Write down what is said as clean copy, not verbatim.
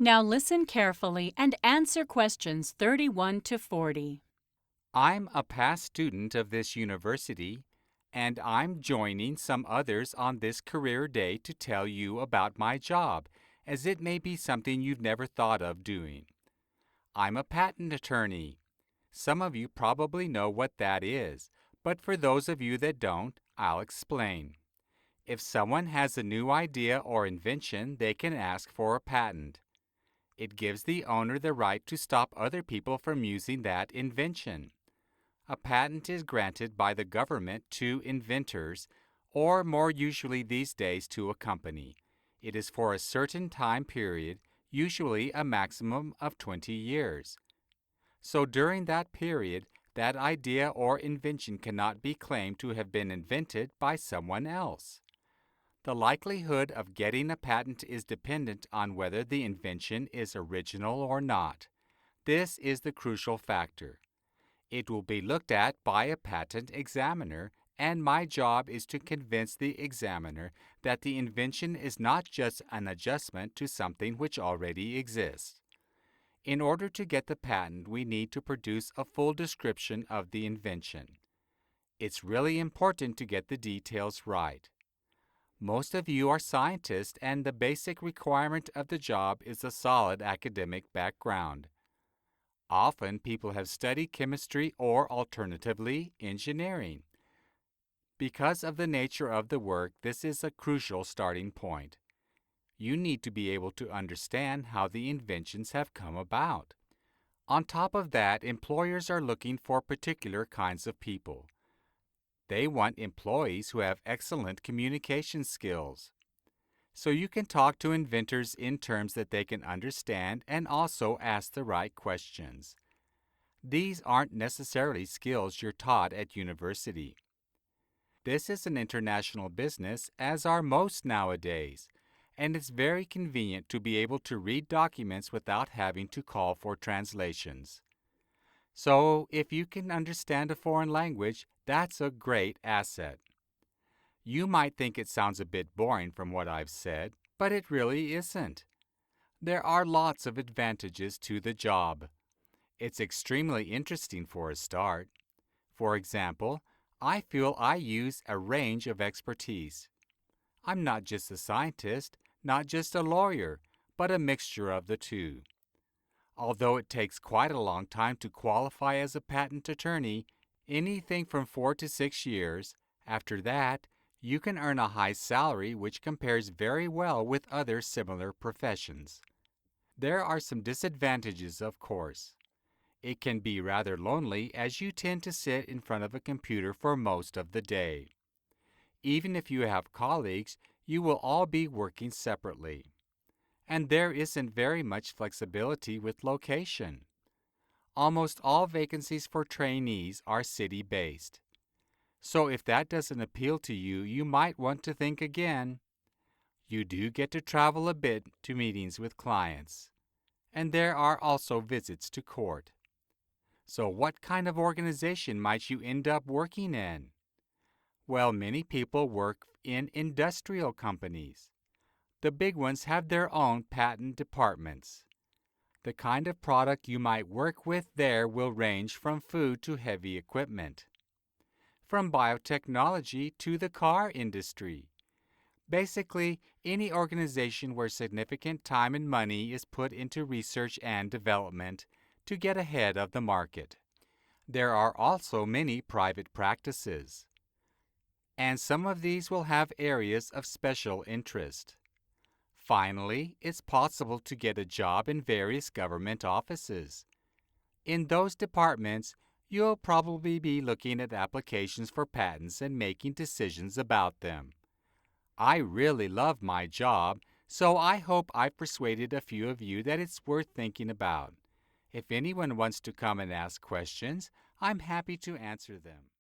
Now listen carefully and answer questions 31 to 40. I'm a past student of this university, and I'm joining some others on this career day to tell you about my job, as it may be something you've never thought of doing. I'm a patent attorney. Some of you probably know what that is, but for those of you that don't, I'll explain. If someone has a new idea or invention, they can ask for a patent. It gives the owner the right to stop other people from using that invention. A patent is granted by the government to inventors, or more usually these days to a company. It is for a certain time period, usually a maximum of 20 years. So during that period, that idea or invention cannot be claimed to have been invented by someone else. The likelihood of getting a patent is dependent on whether the invention is original or not. This is the crucial factor. It will be looked at by a patent examiner, and my job is to convince the examiner that the invention is not just an adjustment to something which already exists. In order to get the patent, we need to produce a full description of the invention. It's really important to get the details right. Most of you are scientists, and the basic requirement of the job is a solid academic background. Often people have studied chemistry or, alternatively, engineering. Because of the nature of the work, this is a crucial starting point. You need to be able to understand how the inventions have come about. On top of that, employers are looking for particular kinds of people. They want employees who have excellent communication skills. So you can talk to inventors in terms that they can understand and also ask the right questions. These aren't necessarily skills you're taught at university. This is an international business, as are most nowadays, and it's very convenient to be able to read documents without having to call for translations. So, if you can understand a foreign language, that's a great asset. You might think it sounds a bit boring from what I've said, but it really isn't. There are lots of advantages to the job. It's extremely interesting for a start. For example, I feel I use a range of expertise. I'm not just a scientist, not just a lawyer, but a mixture of the two. Although it takes quite a long time to qualify as a patent attorney, anything from 4 to 6 years, after that, you can earn a high salary which compares very well with other similar professions. There are some disadvantages, of course. It can be rather lonely as you tend to sit in front of a computer for most of the day. Even if you have colleagues, you will all be working separately. And there isn't very much flexibility with location. Almost all vacancies for trainees are city-based. So if that doesn't appeal to you, you might want to think again. You do get to travel a bit to meetings with clients. And there are also visits to court. So what kind of organization might you end up working in? Well, many people work in industrial companies. The big ones have their own patent departments. The kind of product you might work with there will range from food to heavy equipment, from biotechnology to the car industry. Basically, any organization where significant time and money is put into research and development to get ahead of the market. There are also many private practices, and some of these will have areas of special interest. Finally, it's possible to get a job in various government offices. In those departments, you'll probably be looking at applications for patents and making decisions about them. I really love my job, so I hope I've persuaded a few of you that it's worth thinking about. If anyone wants to come and ask questions, I'm happy to answer them.